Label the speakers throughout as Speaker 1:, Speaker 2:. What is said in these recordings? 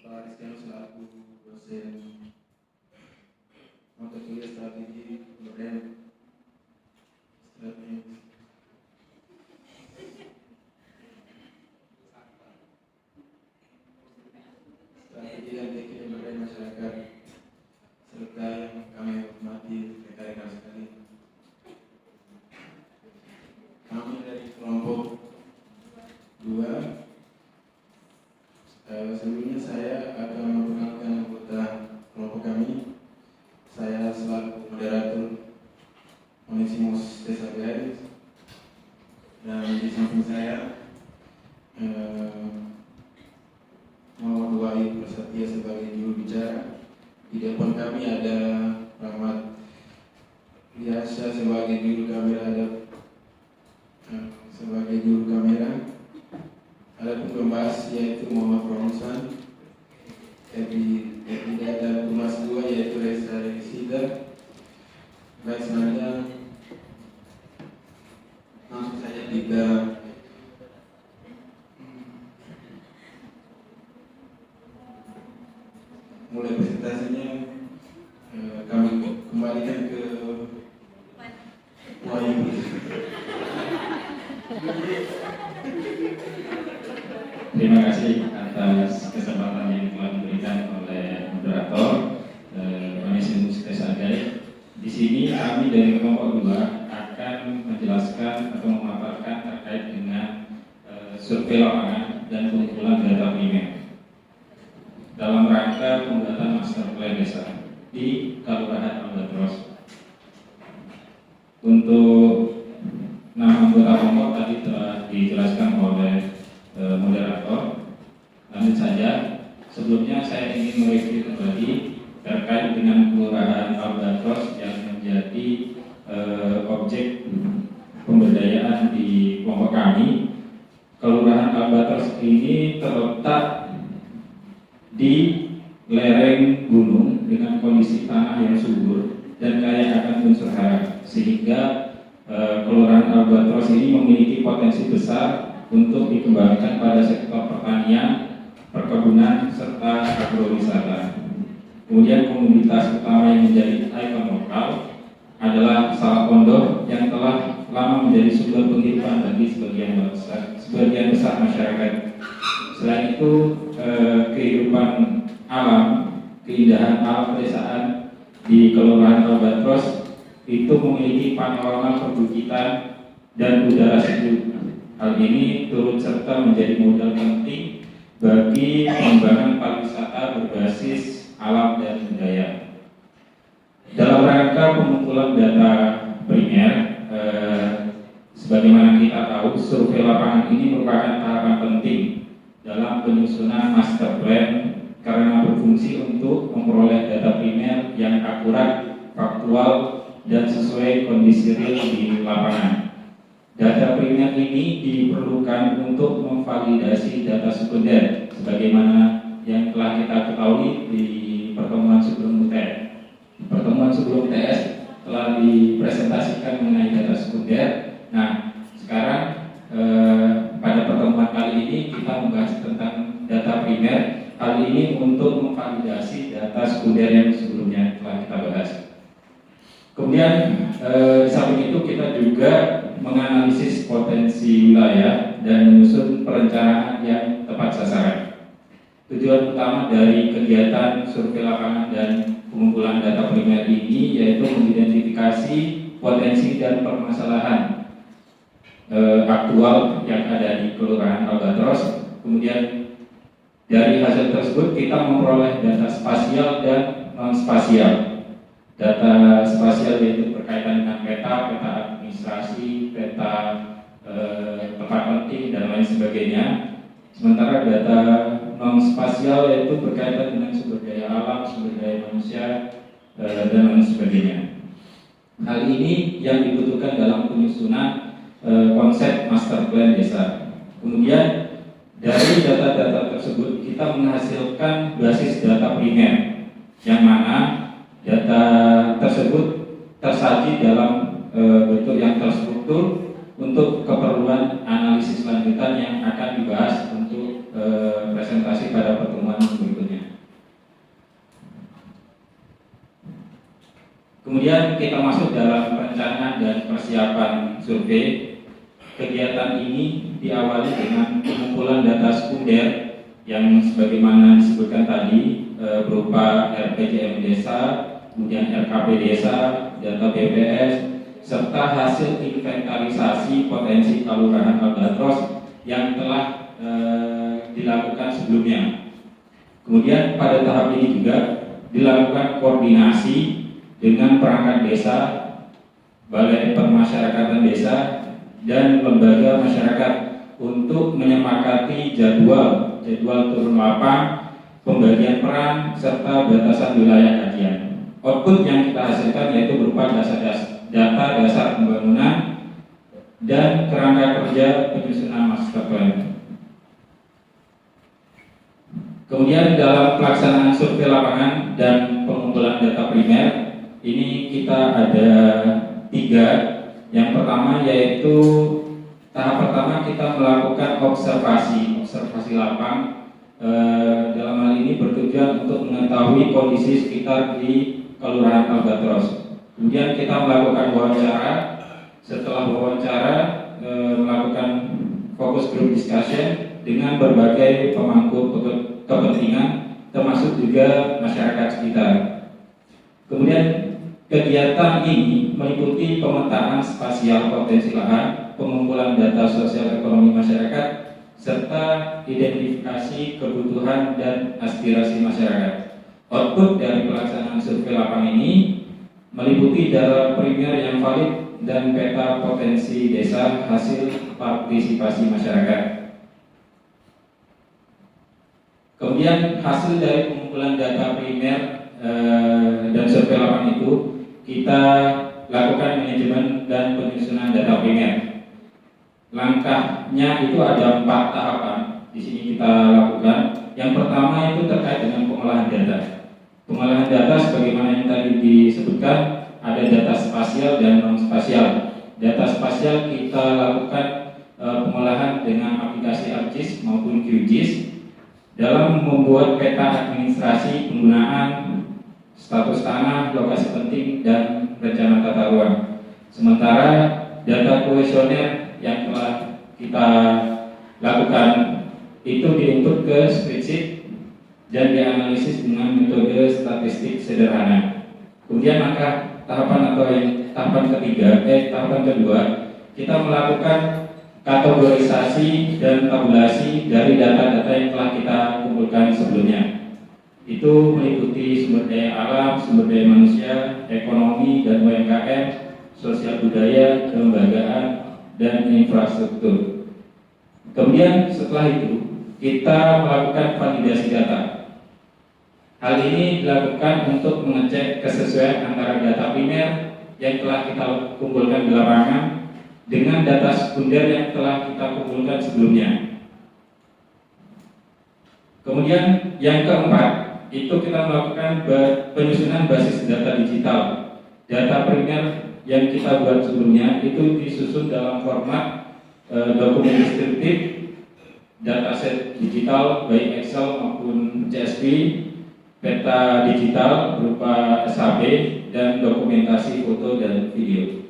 Speaker 1: Pak Rizkyano selaku dosen mata kuliah strategi modern strategi dan teknik pemberdayaan masyarakat, serta yang kami hormati rekan-rekan sekalian. Kami dari kelompok 2. Sebelumnya saya akan memperkenalkan anggota kelompok kami. Saya selaku moderator Onesimus Tesagai, dan di samping saya Muhammad Wahid Prasetya sebagai juru bicara. Di depan kami ada Rahmat Biasa sebagai juru kamera, ada pun pembahas yaitu Muhammad Romsan, tidak ada Tumas 2 yaitu Reza Risida. Baik, sebenarnya langsung saja kita mulai presentasinya. Kami kembalikan ke Wahyu.
Speaker 2: Terima kasih atas kesempatan yang telah diberikan oleh moderator Onesimus Tesagai. Di sini kami dari kelompok 2 akan menjelaskan atau memaparkan terkait dengan survei lapangan dan pengumpulan data primer dalam rangka pembuatan master plan desa di Kelurahan Albatros. Untuk nama anggota kelompok tadi telah dijelaskan oleh moderator. Lanjut saja. Sebelumnya saya ingin mereview kembali terkait dengan Kelurahan Albatros yang menjadi objek pemberdayaan di kelompok kami. Kelurahan Albatros ini terletak di lereng gunung dengan kondisi tanah yang subur dan kaya akan unsur hara, sehingga Kelurahan Albatros ini memiliki potensi besar untuk dikembangkan pada sektor pertanian, perkebunan, serta agrowisata. Kemudian komoditas utama yang menjadi ikon lokal adalah sawah pondok yang telah lama menjadi sumber penghidupan bagi sebagian besar masyarakat. Selain itu, kehidupan alam, keindahan alam pedesaan di Kelurahan Albatros itu memiliki panorama perbukitan dan udara sejuk. Hal ini turut serta menjadi modal penting bagi pengembangan pariwisata berbasis alam dan budaya. Dalam rangka pengumpulan data primer, sebagaimana kita tahu, survei lapangan ini merupakan tahapan penting dalam penyusunan master plan karena berfungsi untuk memperoleh data primer yang akurat, faktual, dan sesuai kondisi real di lapangan. Data primer ini diperlukan untuk memvalidasi data sekunder sebagaimana yang telah kita ketahui di pertemuan sebelum UTS. Di pertemuan sebelum UTS telah dipresentasikan mengenai data sekunder. Nah, sekarang pada pertemuan kali ini kita membahas tentang data primer. Hal ini untuk memvalidasi data sekunder yang sebelumnya telah kita bahas. Kemudian samping itu kita juga menganalisis potensi wilayah dan menyusun perencanaan yang tepat sasaran. Tujuan utama dari kegiatan survei lapangan dan pengumpulan data primer ini yaitu mengidentifikasi potensi dan permasalahan aktual yang ada di Kelurahan Albatros. Kemudian dari hasil tersebut kita memperoleh data spasial dan non spasial. Data spasial yaitu berkaitan dengan peta administrasi, peta tempat penting, dan lain sebagainya. Sementara data non spasial yaitu berkaitan dengan sumber daya alam, sumber daya manusia, dan lain sebagainya. Hal ini yang dibutuhkan dalam penyusunan konsep master plan desa. Kemudian dari data-data tersebut kita menghasilkan basis data primer, yang mana data tersebut tersaji dalam bentuk yang terstruktur untuk keperluan analisis lanjutan yang akan dibahas untuk presentasi pada pertemuan berikutnya. Kemudian kita masuk dalam perencanaan dan persiapan survei. Kegiatan ini diawali dengan pengumpulan data sekunder yang sebagaimana disebutkan tadi berupa RPJM desa, kemudian RKP desa, data BPS, serta hasil inventarisasi potensi kelurahan Albatros yang telah dilakukan sebelumnya. Kemudian pada tahap ini juga dilakukan koordinasi dengan perangkat desa, balai permasyarakatan desa, dan lembaga masyarakat untuk menyepakati jadwal turun lapang, pembagian peran, serta batasan wilayah kajian. Output yang kita hasilkan yaitu berupa data dasar pembangunan dan kerangka kerja penyusunan master plan. Kemudian dalam pelaksanaan survei lapangan dan pengumpulan data primer, ini kita ada 3. Yang pertama yaitu tahap pertama kita melakukan observasi lapang. Dalam hal ini bertujuan untuk mengetahui kondisi sekitar di Kelurahan Albatros. Kemudian kita melakukan wawancara. Setelah wawancara melakukan focus group discussion dengan berbagai pemangku kepentingan, termasuk juga masyarakat sekitar. Kemudian kegiatan ini meliputi pemetaan spasial potensi lahan, pengumpulan data sosial ekonomi masyarakat, serta identifikasi kebutuhan dan aspirasi masyarakat. Output dari pelaksanaan survei lapangan ini meliputi data primer yang valid dan peta potensi desa hasil partisipasi masyarakat. Kemudian hasil dari pengumpulan data primer dan survei lapangan itu kita lakukan manajemen dan penyusunan data primer. Langkahnya itu ada 4 tahapan. Di sini kita lakukan. Yang pertama itu terkait dengan pengolahan data. Pengolahan data sebagaimana yang tadi disebutkan, ada data spasial dan non spasial. Data spasial kita lakukan pengolahan dengan aplikasi ArcGIS maupun QGIS dalam membuat peta administrasi penggunaan, status tanah, lokasi penting, dan rencana tata ruang. Sementara data kuesioner yang telah kita lakukan itu diinput ke spreadsheet dan dianalisis dengan metode statistik sederhana. Kemudian tahapan kedua, kita melakukan kategorisasi dan tabulasi dari data-data yang telah kita kumpulkan sebelumnya. Itu meliputi sumber daya alam, sumber daya manusia, ekonomi dan UMKM, sosial budaya, kelembagaan, dan infrastruktur. Kemudian setelah itu kita melakukan validasi data. Hal ini dilakukan untuk mengecek kesesuaian antara data primer yang telah kita kumpulkan di lapangan dengan data sekunder yang telah kita kumpulkan sebelumnya. Kemudian yang keempat, itu kita melakukan penyusunan basis data digital. Data primer yang kita buat sebelumnya itu disusun dalam format dokumen deskriptif, dataset digital baik Excel maupun CSV, peta digital berupa SHP, dan dokumentasi foto dan video.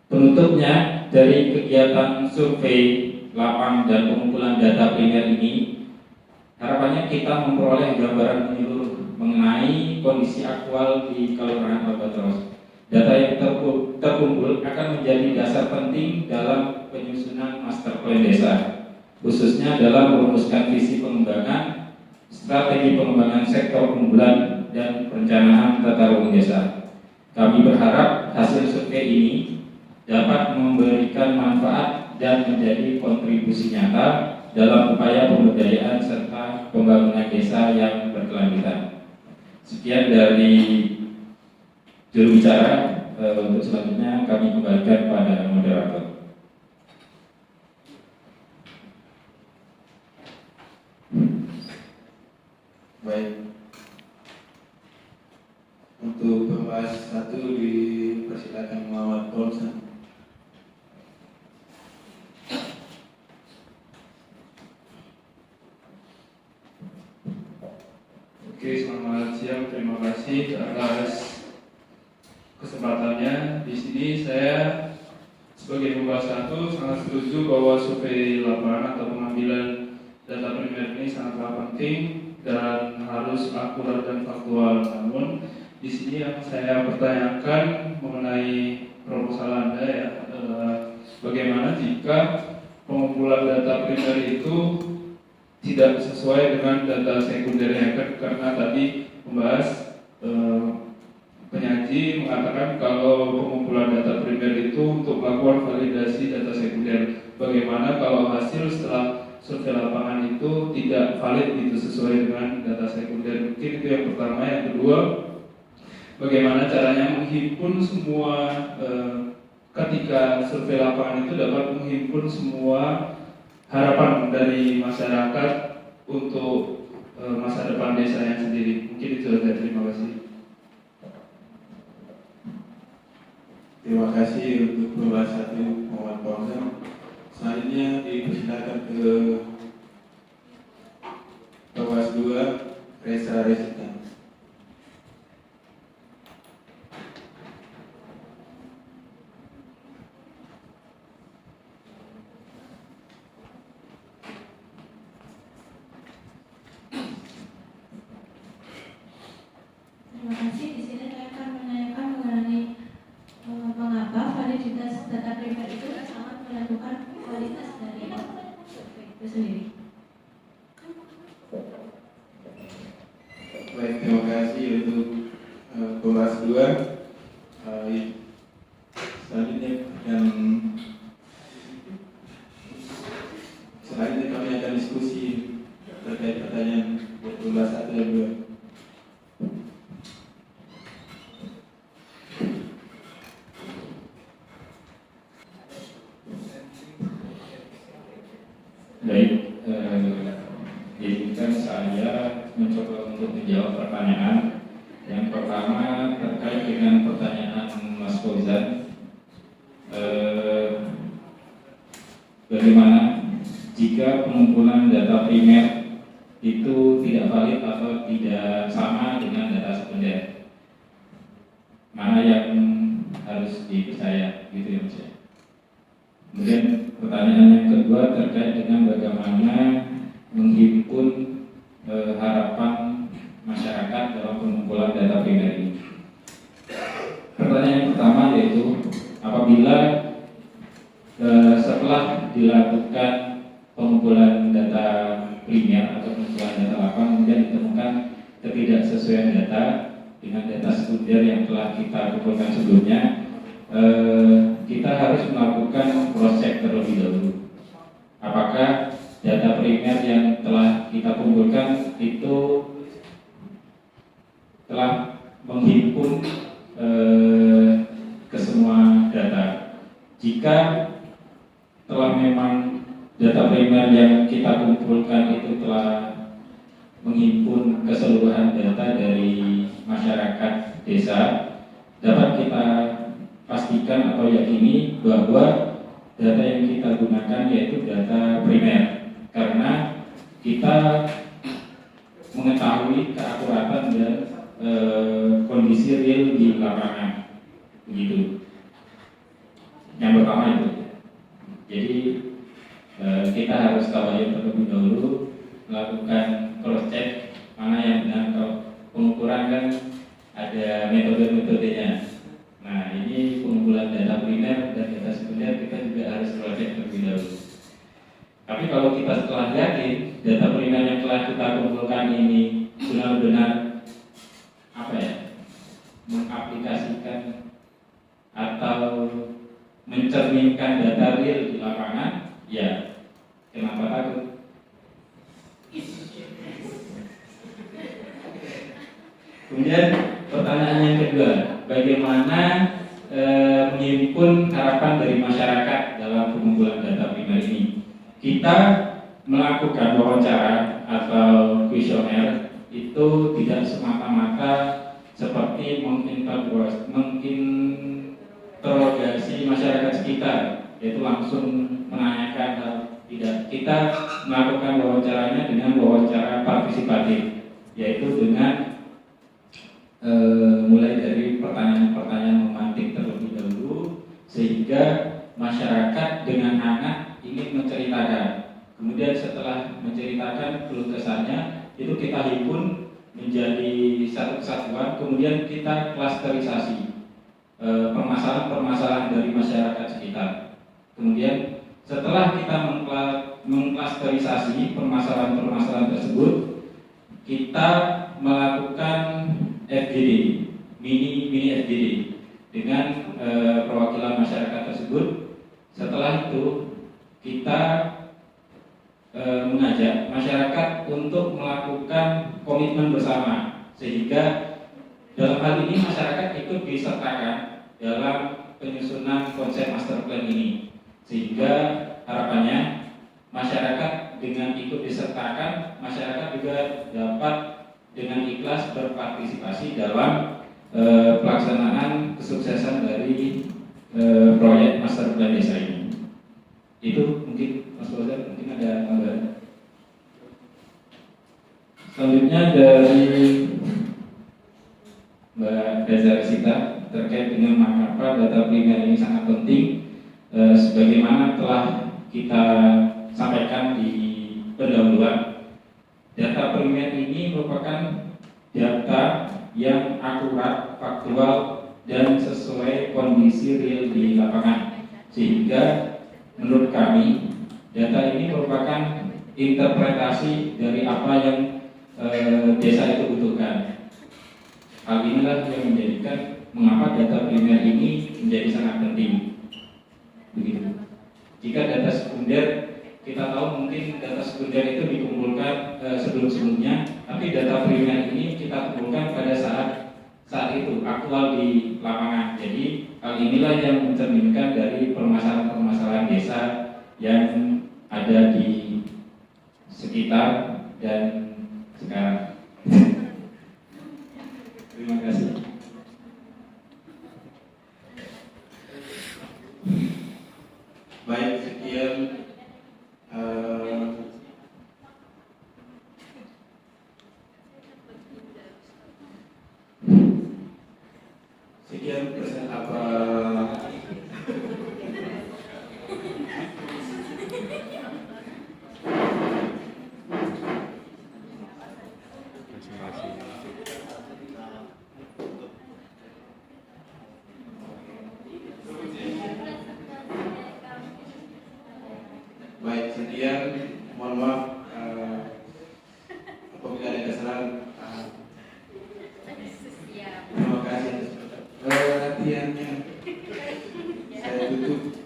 Speaker 2: Penutupnya, dari kegiatan survei lapang dan pengumpulan data primer ini, harapannya kita memperoleh gambaran menyeluruh mengenai kondisi aktual di Kelurahan Albatros. Data yang terkumpul akan menjadi dasar penting dalam penyusunan master plan desa, khususnya dalam merumuskan visi pengembangan, strategi pengembangan sektor unggulan, dan perencanaan tata ruang desa. Kami berharap hasil survei ini dapat memberikan manfaat dan menjadi kontribusi nyata dalam upaya pemberdayaan serta pembangunan desa yang berkelanjutan. Sekian dari juru bicara. Untuk selanjutnya kami kembalikan pada moderator.
Speaker 1: Baik. Untuk pembahas 1 dipersilakan Muhammad Polsan.
Speaker 3: Oke, selamat siang. Terima kasih atas kesempatannya. Di sini saya sebagai pembahas satu sangat setuju bahwa survei lapangan atau pengambilan data primer ini sangatlah penting dan harus akurat dan faktual. Namun di sini yang saya pertanyakan mengenai proposal Anda ya, bagaimana jika pengumpulan data primer itu tidak sesuai dengan data sekundernya, karena tadi membahas penyaji mengatakan kalau pengumpulan data primer itu untuk melakukan validasi data sekunder. Bagaimana kalau hasil setelah survei lapangan itu tidak valid itu sesuai dengan data sekunder? Mungkin itu yang pertama. Yang kedua, bagaimana caranya menghimpun semua ketika survei lapangan itu dapat menghimpun semua harapan dari masyarakat untuk masa depan desanya sendiri. Mungkin itu saja. Terima kasih.
Speaker 1: Terima kasih untuk pembahas satu Muhammad Fauzan. Selanjutnya dipersilakan ke pembahas dua Reza Resita.
Speaker 4: Terima kasih. Di sini saya akan menanyakan mengenai mengapa validitas data primer itu sangat menentukan kualitas dari survei itu sendiri.
Speaker 1: Baik, terima kasih untuk pembahas dua. Selanjutnya kami akan diskusi terkait pertanyaan 21 dan 2.
Speaker 2: Baik, izinkan saya mencoba untuk menjawab pertanyaan. Yang pertama terkait dengan pertanyaan Mas Fauzan, bagaimana jika pengumpulan data primer itu tidak valid atau tidak sama dengan data sekunder? Mana yang harus dipercaya, gitu ya Mas? Kemudian pertanyaan yang kedua terkait dengan bagaimana menghimpun harapan masyarakat dalam pengumpulan data primer ini. Pertanyaan yang pertama yaitu apabila setelah dilakukan pengumpulan data primer atau pengumpulan data lapangan kemudian ditemukan ketidaksesuaian data dengan data sekunder yang telah kita kumpulkan sebelumnya, kita harus melakukan cross check terlebih dahulu. Apakah data primer yang telah kita kumpulkan itu telah menghimpun ke semua data. Jika telah memang data primer yang kita kumpulkan itu telah menghimpun keseluruhan data dari masyarakat desa, dapat kita pastikan atau yakini bahwa data yang kita gunakan yaitu data primer, karena kita mengetahui keakuratan dan kondisi real di lapangan, begitu. Yang pertama itu, jadi kita harus tahu terlebih dahulu, melakukan cross check mana yang benar. Kalau pengukuran kan ada metode-metodenya. Nah, ini pengumpulan data primer dan data sekunder kita juga harus cross check terlebih dahulu. Tapi kalau kita setelah yakin data primer yang telah kita kumpulkan ini benar-benar mengaplikasikan atau mencerminkan data real di lapangan, ya kenapa takut? Kemudian pertanyaan yang kedua, bagaimana menghimpun harapan dari masyarakat dalam pengumpulan data primer ini? Kita melakukan wawancara atau kuesioner itu tidak semata-mata seperti menginterogasi masyarakat sekitar, yaitu langsung menanyakan. Tidak, kita melakukan wawancaranya dengan wawancara partisipatif. yaitu dengan mulai dari pertanyaan-pertanyaan memantik terlebih dahulu sehingga masyarakat dengan hangat ingin menceritakan. Kemudian setelah menceritakan keluh kesahnya itu kita himpun menjadi satu kesatuan, kemudian kita klasterisasi permasalahan-permasalahan dari masyarakat sekitar. Kemudian setelah kita mengklasterisasi permasalahan-permasalahan tersebut, kita melakukan FGD, mini FGD dengan perwakilan masyarakat tersebut. Setelah itu kita mengajak masyarakat untuk melakukan komitmen bersama, sehingga dalam hal ini masyarakat ikut disertakan dalam penyusunan konsep master plan ini, sehingga harapannya masyarakat dengan ikut disertakan, masyarakat juga dapat dengan ikhlas berpartisipasi dalam pelaksanaan kesuksesan dari proyek master plan desa ini. Itu mungkin Mas Fauzan, mungkin ada tambahan. Selanjutnya dari Mbak Dazarisita terkait dengan mengapa data primer ini sangat penting. Sebagaimana telah kita sampaikan di pendahuluan, data primer ini merupakan data yang akurat, faktual, dan sesuai kondisi real di lapangan, sehingga menurut kami data ini merupakan interpretasi dari apa yang desa itu butuhkan. Hal inilah yang menjadikan mengapa data primer ini menjadi sangat penting. Begitu. Jika data sekunder, kita tahu mungkin data sekunder itu dikumpulkan sebelum-sebelumnya, tapi data primer ini kita kumpulkan pada saat itu aktual di lapangan. Jadi hal inilah yang mencerminkan dari permasalahan-permasalahan desa yang ada di sekitar dan sekarang. Terima kasih.
Speaker 1: Baik, sekian sekian persen apa baik, sekian, mohon maaf apabila ada kesalahan. Terima kasih atas perhatiannya. Saya tutup.